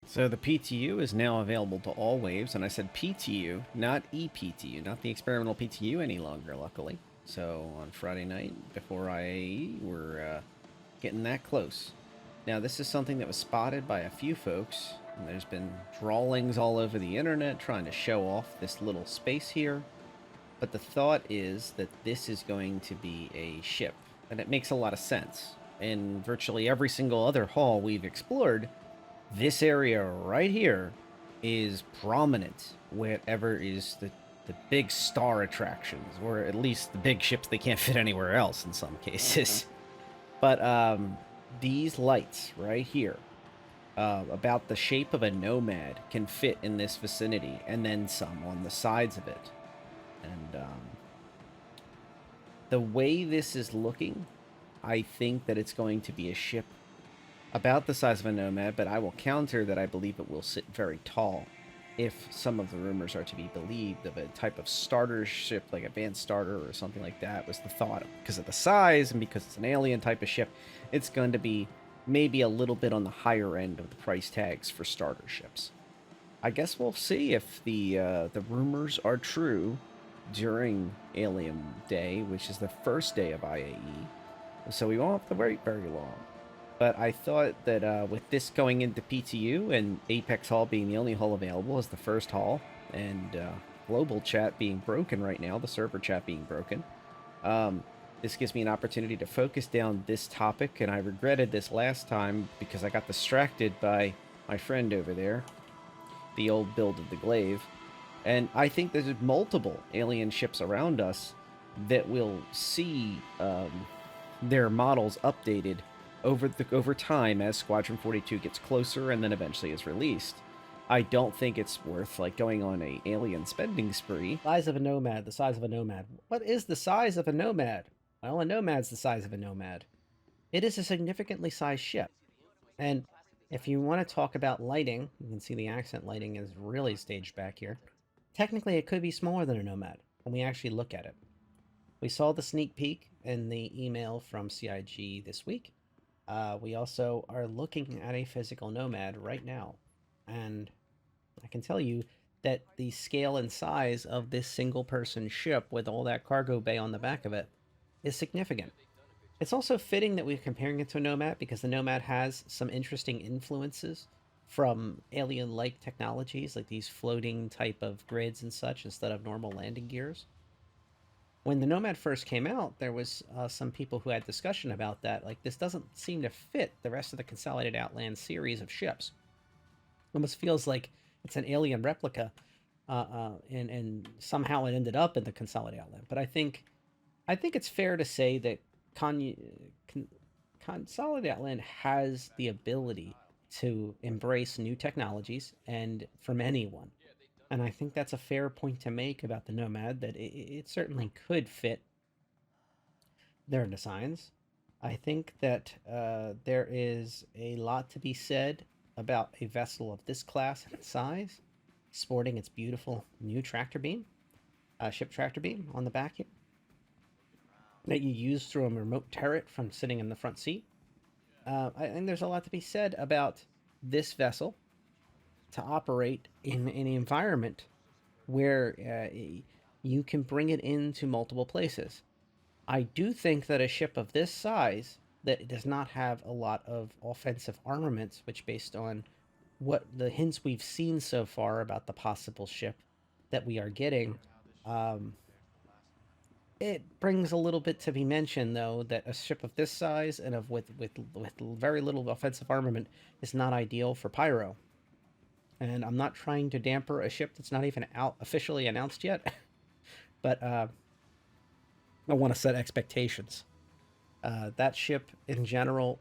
So the PTU is now available to all waves, and I said PTU, not EPTU, not the experimental PTU any longer, luckily. So on Friday night before IAE, we're getting that close. Now this is something that was spotted by a few folks, and there's been drawings all over the internet trying to show off this little space here. But the thought is that this is going to be a ship, and it makes a lot of sense. In virtually every single other hall we've explored, this area right here is prominent wherever is the big star attractions, or at least the big ships they can't fit anywhere else in some cases. But these lights right here, about the shape of a Nomad, can fit in this vicinity, and then some on the sides of it. And the way this is looking, I think that it's going to be a ship about the size of a Nomad, but I will counter that I believe it will sit very tall, if some of the rumors are to be believed, of a type of starter ship, like advanced starter or something like that, was the thought. Because of the size and because it's an alien type of ship, it's going to be maybe a little bit on the higher end of the price tags for starter ships. I guess we'll see if the rumors are true during Alien Day, which is the first day of IAE. So we won't have to wait very long. But I thought that with this going into PTU and Apex Hall being the only hall available as the first hall, and global chat being broken right now, the server chat being broken, this gives me an opportunity to focus down this topic. And I regretted this last time because I got distracted by my friend over there, the old build of the Glaive. And I think there's multiple alien ships around us that will see their models updated over time as Squadron 42 gets closer and then eventually is released. I don't think it's worth like going on a alien spending spree. Size of a Nomad, the size of a Nomad. What is the size of a Nomad? Well, a Nomad's the size of a Nomad. It is a significantly sized ship. And if you want to talk about lighting, you can see the accent lighting is really staged back here. Technically, it could be smaller than a Nomad when we actually look at it. We saw the sneak peek in the email from CIG this week. We also are looking at a physical Nomad right now. And I can tell you that the scale and size of this single person ship with all that cargo bay on the back of it is significant. It's also fitting that we're comparing it to a Nomad because the Nomad has some interesting influences from alien-like technologies, like these floating type of grids and such instead of normal landing gears. When the Nomad first came out, there was some people who had discussion about that. Like, this doesn't seem to fit the rest of the Consolidated Outland series of ships. It almost feels like it's an alien replica, and somehow it ended up in the Consolidated Outland. But I think it's fair to say that Consolidated Outland has the ability to embrace new technologies and from anyone. And I think that's a fair point to make about the Nomad, that it certainly could fit their designs. I think that there is a lot to be said about a vessel of this class and size sporting its beautiful new tractor beam, ship tractor beam on the back here, that you use through a remote turret from sitting in the front seat. I think there's a lot to be said about this vessel to operate in an environment where you can bring it into multiple places. I do think that a ship of this size that does not have a lot of offensive armaments, which based on what the hints we've seen so far about the possible ship that we are getting, it brings a little bit to be mentioned, though, that a ship of this size and with very little offensive armament is not ideal for pyro. And I'm not trying to damper a ship that's not even out officially announced yet, but I want to set expectations. That ship in general,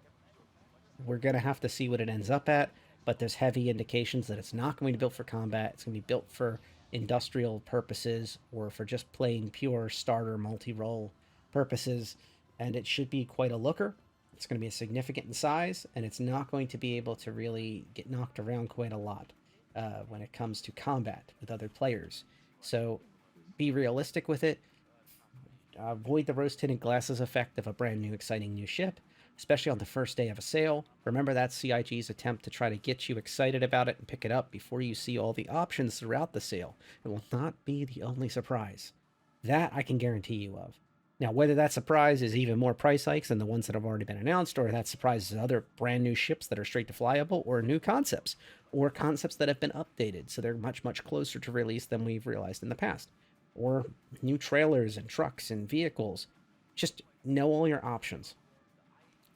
we're going to have to see what it ends up at, but there's heavy indications that it's not going to be built for combat. It's going to be built for industrial purposes or for just plain pure starter multi-role purposes, and it should be quite a looker. It's going to be significant in size, and it's not going to be able to really get knocked around quite a lot when it comes to combat with other players. So be realistic with it. Avoid the rose tinted glasses effect of a brand new exciting new ship, especially on the first day of a sale. Remember, that's CIG's attempt to try to get you excited about it and pick it up before you see all the options throughout the sale. It will not be the only surprise. That I can guarantee you of. Now, whether that surprise is even more price hikes than the ones that have already been announced, or that surprise is other brand new ships that are straight to flyable, or new concepts, or concepts that have been updated so they're much, much closer to release than we've realized in the past, or new trailers and trucks and vehicles. Just know all your options.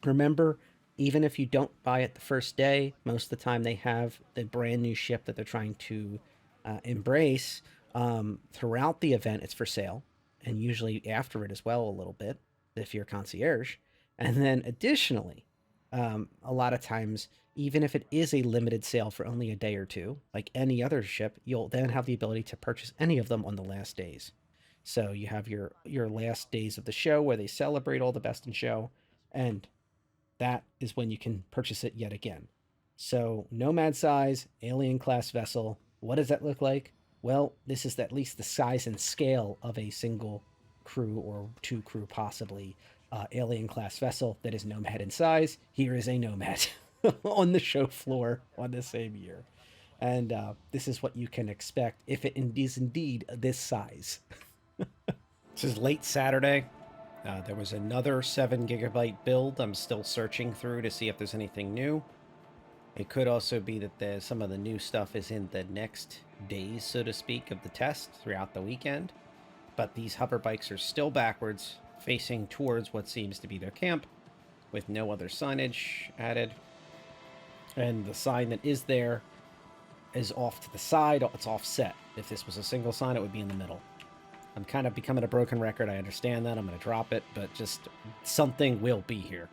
Remember, even if you don't buy it the first day, most of the time they have the brand new ship that they're trying to embrace throughout the event. It's for sale, and usually after it as well, a little bit if you're a concierge. And then additionally, a lot of times, even if it is a limited sale for only a day or two, like any other ship, you'll then have the ability to purchase any of them on the last days. So you have your last days of the show where they celebrate all the best in show, and that is when you can purchase it yet again. So, Nomad size, alien class vessel. What does that look like? Well, this is at least the size and scale of a single crew or two crew, possibly, alien class vessel that is Nomad in size. Here is a Nomad on the show floor on the same year. And this is what you can expect if it is indeed this size. This is late Saturday. There was another 7 GB build I'm still searching through to see if there's anything new. It could also be that some of the new stuff is in the next days, so to speak, of the test throughout the weekend. But these hover bikes are still backwards, facing towards what seems to be their camp, with no other signage added. And the sign that is there is off to the side. It's offset. If this was a single sign, it would be in the middle. I'm kind of becoming a broken record. I understand that. I'm going to drop it, but just something will be here.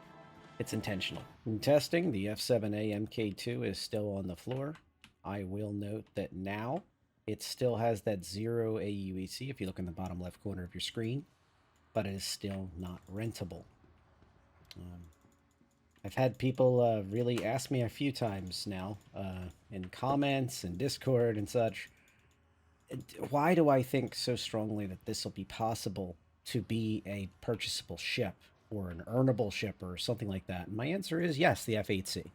It's intentional. In testing, the F7A MK2 is still on the floor. I will note that now it still has that 0 AUEC if you look in the bottom left corner of your screen, but it is still not rentable. I've had people really ask me a few times now in comments and Discord and such, why do I think so strongly that this will be possible to be a purchasable ship or an earnable ship or something like that? And my answer is yes, the F8C.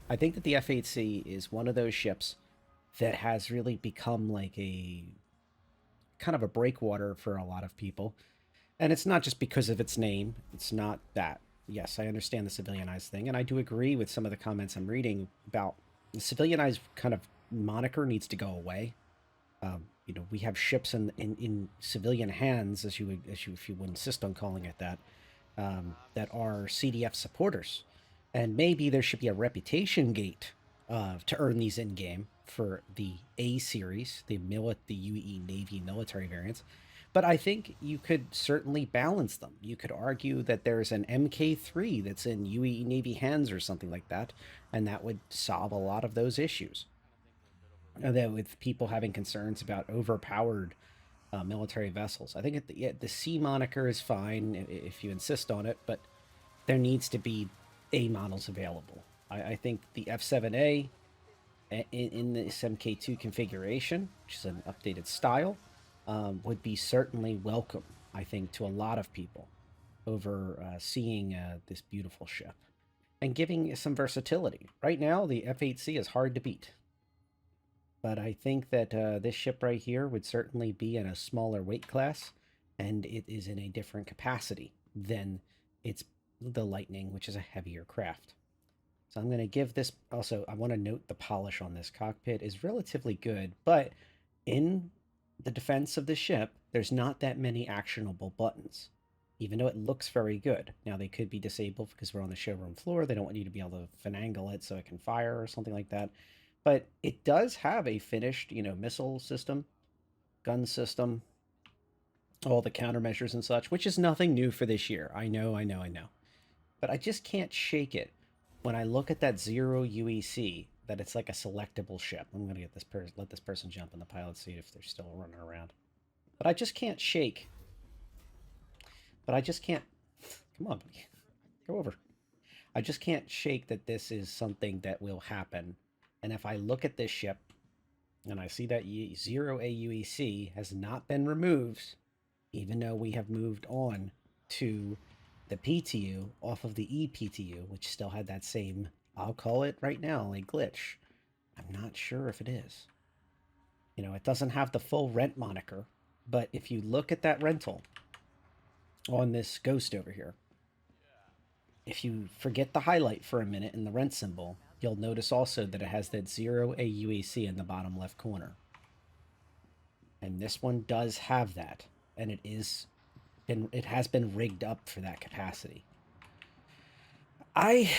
I think that the F8C is one of those ships that has really become like a kind of a breakwater for a lot of people. And it's not just because of its name. It's not that. Yes, I understand the civilianized thing, and I do agree with some of the comments I'm reading about the civilianized kind of moniker needs to go away. We have ships in civilian hands, if you would insist on calling it that, that are CDF supporters, and maybe there should be a reputation gate to earn these in game for the A series, the UAE Navy military variants. But I think you could certainly balance them. You could argue that there's an MK3 that's in UAE Navy hands or something like that, and that would solve a lot of those issues. That with people having concerns about overpowered military vessels. I think the C moniker is fine if you insist on it, but there needs to be A models available. I think the F7A in this MK2 configuration, which is an updated style, would be certainly welcome, I think, to a lot of people over seeing this beautiful ship and giving some versatility. Right now, the F8C is hard to beat. But I think that this ship right here would certainly be in a smaller weight class, and it is in a different capacity than the Lightning, which is a heavier craft. So I'm going to give this, also, I want to note the polish on this cockpit is relatively good, but in the defense of the ship, there's not that many actionable buttons, even though it looks very good. Now, they could be disabled because we're on the showroom floor. They don't want you to be able to finagle it so it can fire or something like that. But it does have a finished, missile system, gun system, all the countermeasures and such, which is nothing new for this year. I know. But I just can't shake it when I look at that 0 UEC, that it's like a selectable ship. I'm going to let this person jump in the pilot seat if they're still running around. But I just can't shake. Come on, buddy. Go over. I just can't shake that this is something that will happen. And if I look at this ship and I see that 0 AUEC has not been removed, even though we have moved on to the PTU off of the ePTU, which still had that same, I'll call it right now, a glitch. I'm not sure if it is. You know, it doesn't have the full rent moniker, but if you look at that rental on this ghost over here, if you forget the highlight for a minute in the rent symbol, you'll notice also that it has that 0 AUAC in the bottom left corner. And this one does have that, and it has been rigged up for that capacity. I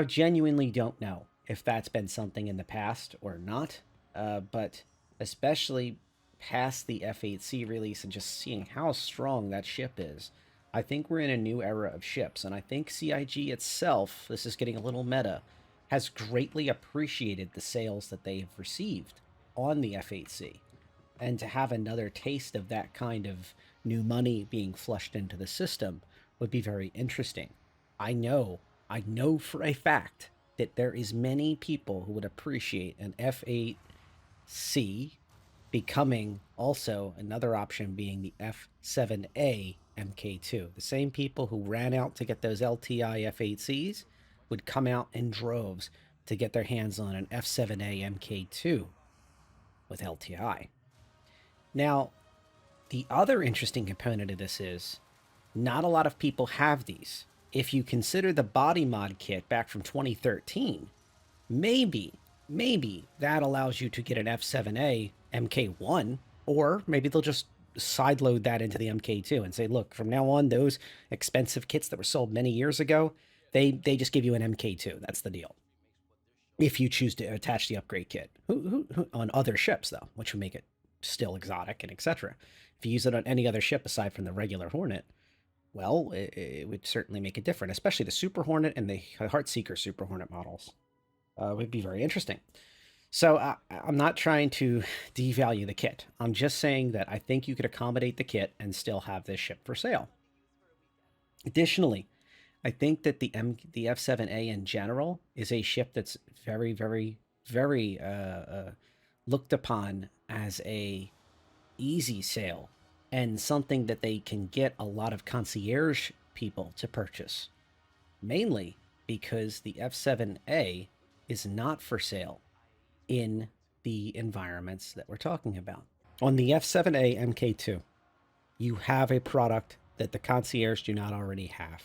genuinely don't know if that's been something in the past or not, but especially past the F8C release and just seeing how strong that ship is, I think we're in a new era of ships, and I think CIG itself, this is getting a little meta, has greatly appreciated the sales that they have received on the F8C. And to have another taste of that kind of new money being flushed into the system would be very interesting. I know for a fact that there is many people who would appreciate an F8C becoming also another option being the F7A MK2. The same people who ran out to get those LTI F8Cs would come out in droves to get their hands on an F7A MK2 with LTI. Now, the other interesting component of this is not a lot of people have these. If you consider the body mod kit back from 2013, maybe that allows you to get an F7A MK1, or maybe they'll just sideload that into the MK2 and say, look, from now on, those expensive kits that were sold many years ago, they just give you an MK2. That's the deal. If you choose to attach the upgrade kit who on other ships, though, which would make it still exotic and etc. If you use it on any other ship aside from the regular Hornet, well, it would certainly make it different, especially the Super Hornet and the Heartseeker Super Hornet models. Would be very interesting. So I'm not trying to devalue the kit. I'm just saying that I think you could accommodate the kit and still have this ship for sale. Additionally, I think that the F7A in general is a ship that's very, very, very looked upon as a easy sale and something that they can get a lot of concierge people to purchase, mainly because the F7A is not for sale in the environments that we're talking about. On the F7A MK2, you have a product that the concierge do not already have.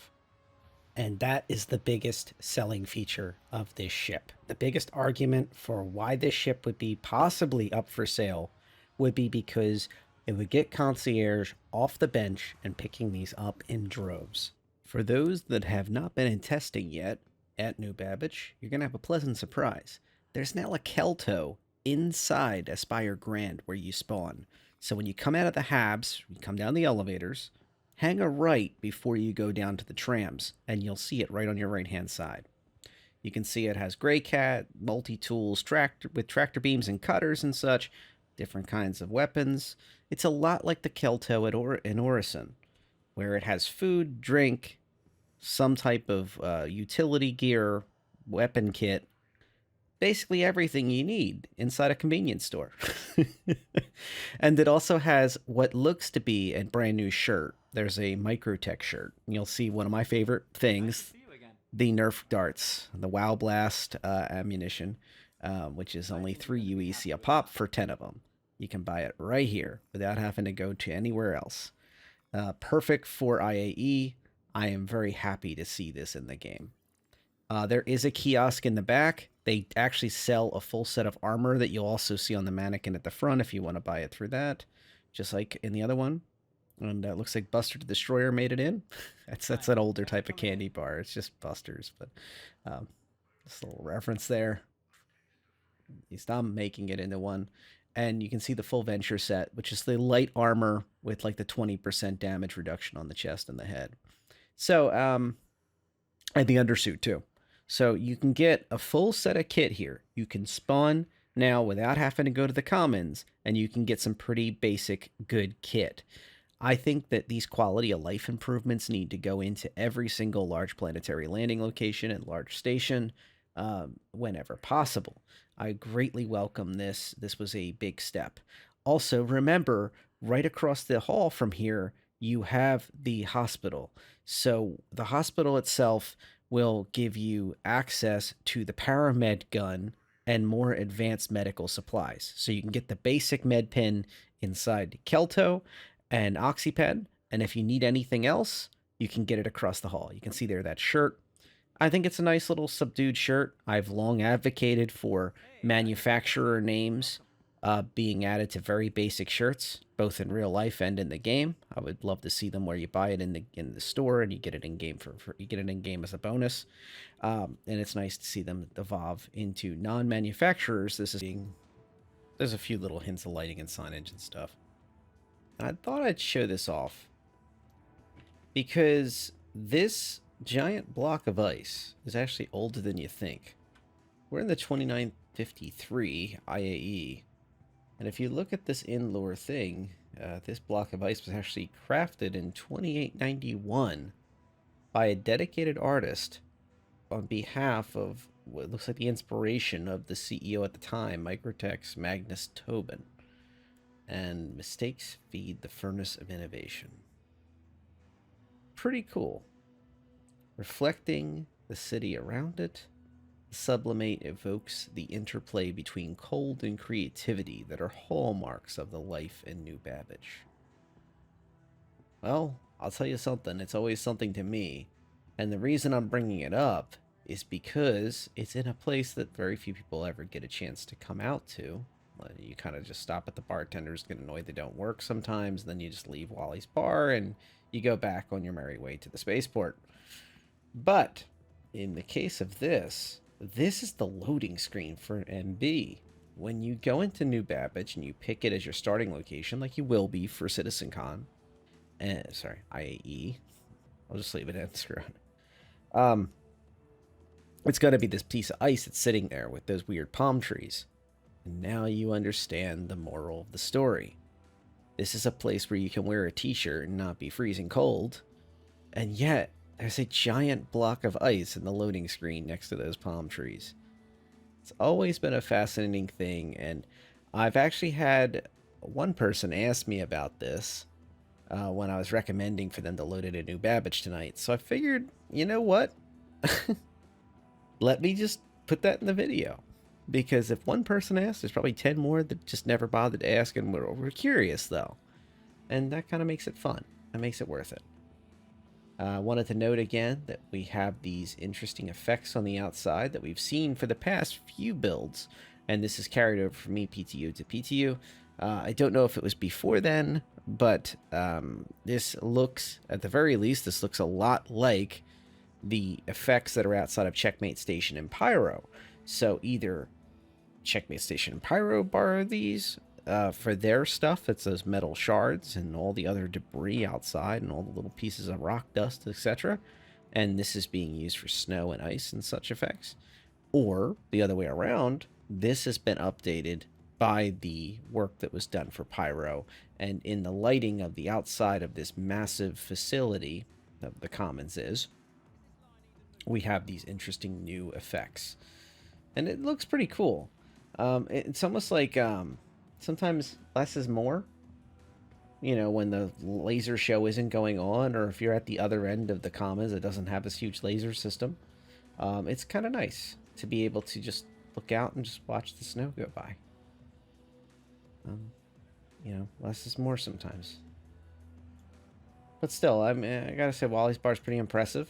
And that is the biggest selling feature of this ship. The biggest argument for why this ship would be possibly up for sale would be because it would get concierge off the bench and picking these up in droves. For those that have not been in testing yet at New Babbage, you're going to have a pleasant surprise. There's now a Kel-To inside Aspire Grand where you spawn. So when you come out of the habs, you come down the elevators, hang a right before you go down to the trams, and you'll see it right on your right-hand side. You can see it has Gray Cat, multi-tools, with tractor beams and cutters and such, different kinds of weapons. It's a lot like the Kel-To in Orison, where it has food, drink, some type of utility gear, weapon kit, basically everything you need inside a convenience store. And it also has what looks to be a brand new shirt. There's a Microtech shirt. You'll see one of my favorite things, the Nerf darts, the Wow Blast ammunition, which is only 3 UEC a pop for 10 of them. You can buy it right here without having to go to anywhere else. Perfect for IAE. I am very happy to see this in the game. There is a kiosk in the back. They actually sell a full set of armor that you'll also see on the mannequin at the front if you want to buy it through that, just like in the other one. And it looks like Buster the Destroyer made it in. That's an older type of candy bar. It's just Buster's, but just a little reference there. He's not making it into one. And you can see the full Venture set, which is the light armor with like the 20% damage reduction on the chest and the head. So, and the undersuit too. So you can get a full set of kit here. You can spawn now without having to go to the commons, and you can get some pretty basic good kit. I think that these quality of life improvements need to go into every single large planetary landing location and large station whenever possible. I greatly welcome this. This was a big step. Also, remember, right across the hall from here you have the hospital. So the hospital itself will give you access to the paramed gun and more advanced medical supplies. So you can get the basic med pen inside Kel-To and Oxypen, and if you need anything else, you can get it across the hall. You can see there that shirt. I think it's a nice little subdued shirt. I've long advocated for manufacturer names being added to very basic shirts, both in real life and in the game. I would love to see them where you buy it in the store and you get it in game for you get it in game as a bonus. And it's nice to see them evolve into non-manufacturers. There's a few little hints of lighting and signage and stuff. And I thought I'd show this off because this giant block of ice is actually older than you think. We're in the 2953 IAE, and if you look at this in-lore thing, this block of ice was actually crafted in 2891 by a dedicated artist on behalf of what looks like the inspiration of the CEO at the time, Microtech's Magnus Tobin. And mistakes feed the furnace of innovation. Pretty cool. Reflecting the city around it, the sublimate evokes the interplay between cold and creativity that are hallmarks of the life in New Babbage. Well, I'll tell you something, it's always something to me, and the reason I'm bringing it up is because it's in a place that very few people ever get a chance to come out to. You kind of just stop at the bartenders, get annoyed they don't work sometimes, then you just leave Wally's bar and you go back on your merry way to the spaceport. But in the case of this is the loading screen for MB. When you go into New Babbage and you pick it as your starting location, like you will be for CitizenCon, IAE. I'll just leave it in. Screw it. It's going to be this piece of ice that's sitting there with those weird palm trees. And now you understand the moral of the story. This is a place where you can wear a t-shirt and not be freezing cold. And yet, there's a giant block of ice in the loading screen next to those palm trees. It's always been a fascinating thing, and I've actually had one person ask me about this when I was recommending for them to load it in New Babbage tonight. So I figured, you know what? Let me just put that in the video. Because if one person asked, there's probably 10 more that just never bothered to ask, and we're curious, though. And that kind of makes it fun. That makes it worth it. I wanted to note again that we have these interesting effects on the outside that we've seen for the past few builds. And this is carried over from me, PTU to PTU. I don't know if it was before then, but this looks, at the very least, this looks a lot like the effects that are outside of Checkmate Station and Pyro. So either Checkmate Station and Pyro borrow these for their stuff. It's those metal shards and all the other debris outside and all the little pieces of rock dust, etc. And this is being used for snow and ice and such effects. Or the other way around, this has been updated by the work that was done for Pyro. And in the lighting of the outside of this massive facility that the Commons is, we have these interesting new effects. And it looks pretty cool. It's almost like sometimes less is more. You know, when the laser show isn't going on, or if you're at the other end of the Commons, it doesn't have this huge laser system. It's kind of nice to be able to just look out and just watch the snow go by. You know, less is more sometimes. But still, I gotta say, Wally's bar is pretty impressive.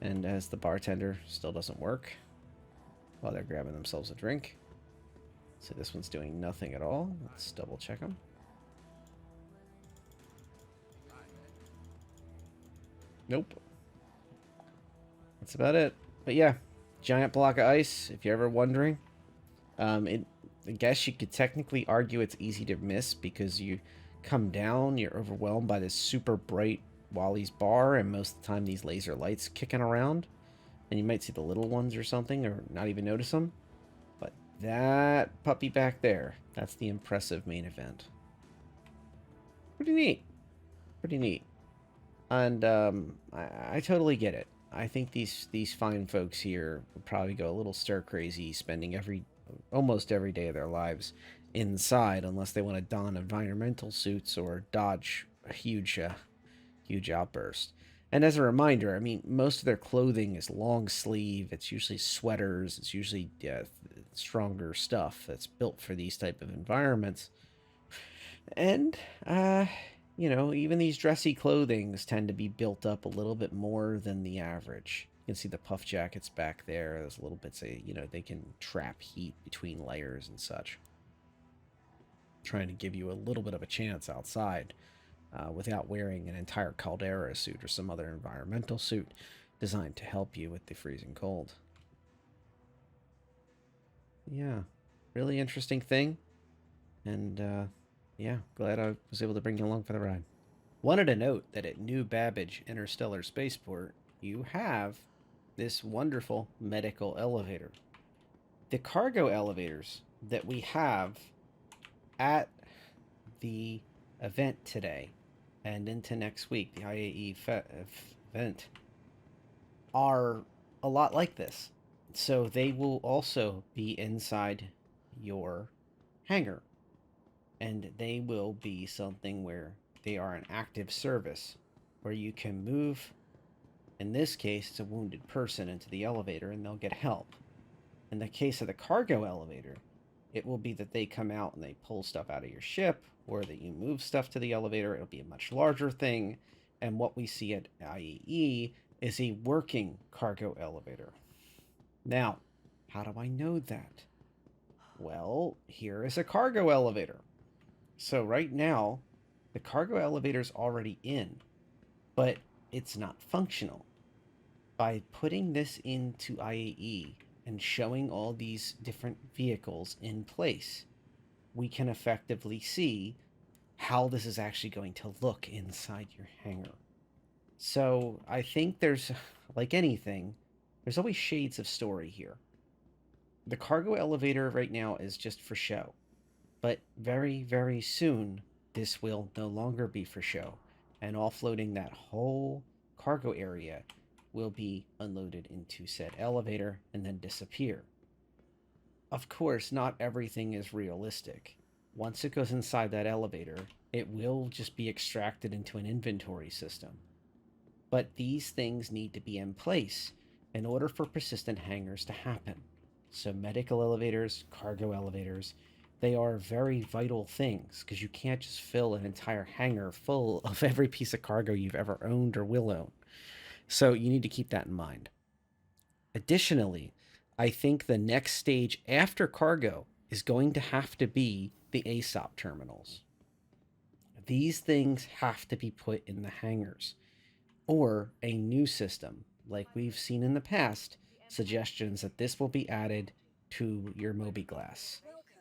And as the bartender still doesn't work while they're grabbing themselves a drink. So this one's doing nothing at all. Let's double check them. Nope. That's about it. But yeah, giant block of ice, if you're ever wondering. I guess you could technically argue it's easy to miss because you come down, you're overwhelmed by this super bright Wally's bar, and most of the time these laser lights kicking around. And you might see the little ones or something, or not even notice them. But that puppy back there, that's the impressive main event. Pretty neat. Pretty neat. And I totally get it. I think these fine folks here would probably go a little stir crazy, spending almost every day of their lives inside, unless they want to don environmental suits or dodge a huge huge outburst. And as a reminder, I mean, most of their clothing is long sleeve. It's usually sweaters. It's usually stronger stuff that's built for these type of environments. And you know, even these dressy clothings tend to be built up a little bit more than the average. You can see the puff jackets back there. There's little bits of, you know, they can trap heat between layers and such, trying to give you a little bit of a chance outside without wearing an entire caldera suit or some other environmental suit designed to help you with the freezing cold. Yeah, really interesting thing. And yeah, glad I was able to bring you along for the ride. Wanted to note that at New Babbage Interstellar Spaceport, you have this wonderful medical elevator. The cargo elevators that we have at the event today and into next week, the IAE event, are a lot like this. So they will also be inside your hangar, and they will be something where they are an active service where you can move, in this case, it's a wounded person, into the elevator and they'll get help. In the case of the cargo elevator, it will be that they come out and they pull stuff out of your ship, or that you move stuff to the elevator. It'll be a much larger thing. And what we see at IAE is a working cargo elevator. Now, how do I know that? Well, here is a cargo elevator. So right now, the cargo elevator's already in, but it's not functional. By putting this into IAE and showing all these different vehicles in place, we can effectively see how this is actually going to look inside your hangar. So I think there's, like anything, there's always shades of story here. The cargo elevator right now is just for show, but very, very soon, this will no longer be for show, and offloading that whole cargo area will be unloaded into said elevator and then disappear. Of course, not everything is realistic. Once it goes inside that elevator, it will just be extracted into an inventory system. But these things need to be in place in order for persistent hangars to happen. So medical elevators, cargo elevators, they are very vital things, because you can't just fill an entire hangar full of every piece of cargo you've ever owned or will own. So you need to keep that in mind. Additionally, I think the next stage after cargo is going to have to be the ASOP terminals. These things have to be put in the hangars, or a new system, like we've seen in the past, suggestions that this will be added to your mobiGlas.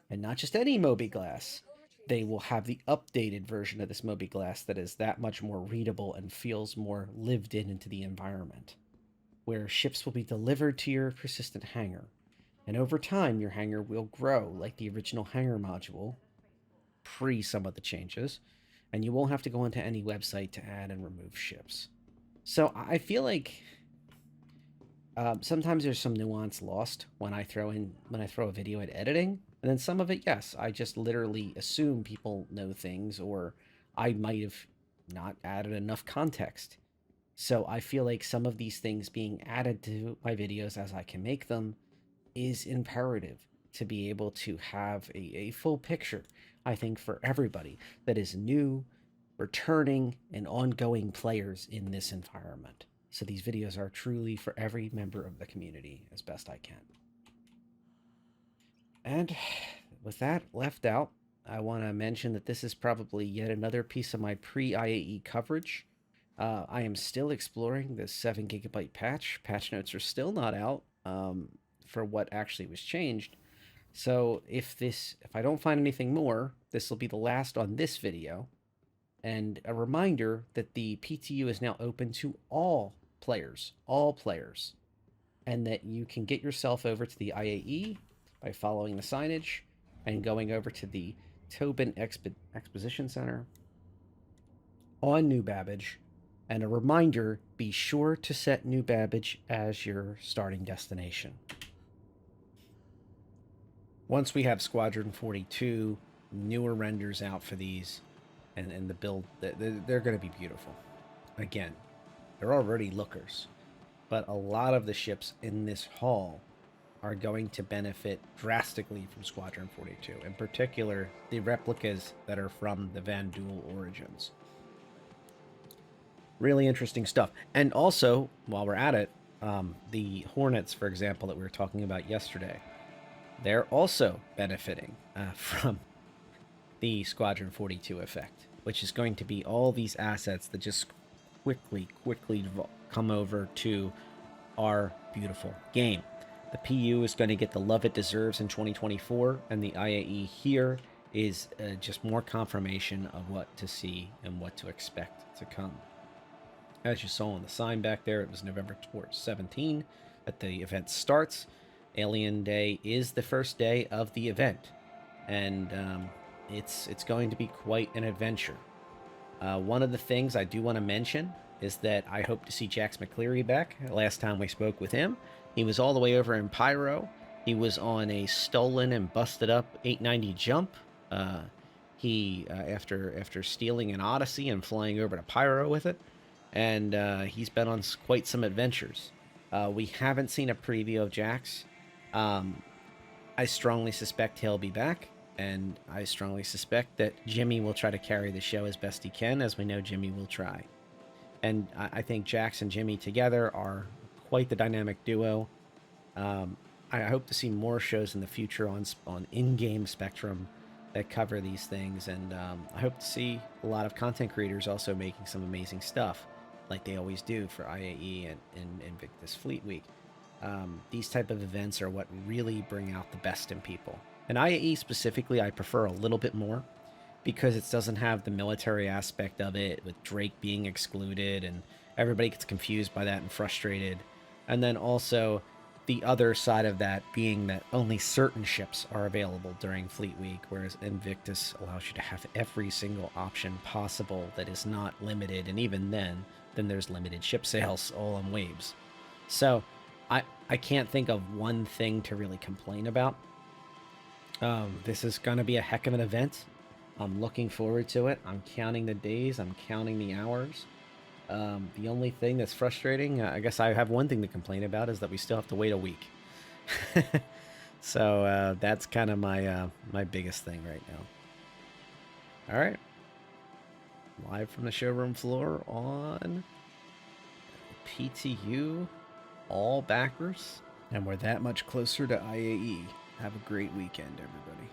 And not just any mobiGlas, they will have the updated version of this mobiGlas that is that much more readable and feels more lived in into the environment, where ships will be delivered to your persistent hangar. And over time, your hangar will grow like the original hangar module, pre some of the changes, and you won't have to go into any website to add and remove ships. So I feel like sometimes there's some nuance lost when I throw a video at editing, and then some of it, yes, I just literally assume people know things, or I might have not added enough context. So I feel like some of these things being added to my videos as I can make them is imperative to be able to have a full picture, I think, for everybody that is new, returning, and ongoing players in this environment. So these videos are truly for every member of the community as best I can. And with that left out, I want to mention that this is probably yet another piece of my pre-IAE coverage. I am still exploring the 7 GB patch. Patch notes are still not out for what actually was changed. So if I don't find anything more, this will be the last on this video. And a reminder that the PTU is now open to all players, and that you can get yourself over to the IAE by following the signage and going over to the Tobin Exposition Center on New Babbage. And a reminder, be sure to set New Babbage as your starting destination. Once we have Squadron 42, newer renders out for these, and the build, they're going to be beautiful. again, they're already lookers, but a lot of the ships in this haul are going to benefit drastically from Squadron 42, in particular the replicas that are from the Vanduul origins. Really interesting stuff. And also, while we're at it, the Hornets, for example, that we were talking about yesterday, they're also benefiting from the Squadron 42 effect, which is going to be all these assets that just quickly come over to our beautiful game. The PU is going to get the love it deserves in 2024, and the IAE here is just more confirmation of what to see and what to expect to come. As you saw on the sign back there, it was November 17 that the event starts. Alien Day is the first day of the event, and it's going to be quite an adventure. One of the things I do want to mention is that I hope to see Jax McCleary back. Last time we spoke with him, he was all the way over in Pyro. He was on a stolen and busted up 890 jump. After stealing an Odyssey and flying over to Pyro with it, and he's been on quite some adventures. We haven't seen a preview of Jax. I strongly suspect he'll be back, and I strongly suspect that Jimmy will try to carry the show as best he can, as we know Jimmy will try. And I think Jax and Jimmy together are quite the dynamic duo. I hope to see more shows in the future on in-game Spectrum that cover these things, and I hope to see a lot of content creators also making some amazing stuff, like they always do for IAE and Invictus Fleet Week. These type of events are what really bring out the best in people. And IAE specifically, I prefer a little bit more because it doesn't have the military aspect of it, with Drake being excluded, and everybody gets confused by that and frustrated. And then also the other side of that being that only certain ships are available during Fleet Week, whereas Invictus allows you to have every single option possible that is not limited, and even then there's limited ship sales all on waves. So I can't think of one thing to really complain about. This is going to be a heck of an event. I'm looking forward to it. I'm counting the days. I'm counting the hours. The only thing that's frustrating, I guess I have one thing to complain about, is that we still have to wait a week. So that's kind of my biggest thing right now. All right. Live from the showroom floor on PTU, all backers. And we're that much closer to IAE. Have a great weekend, everybody.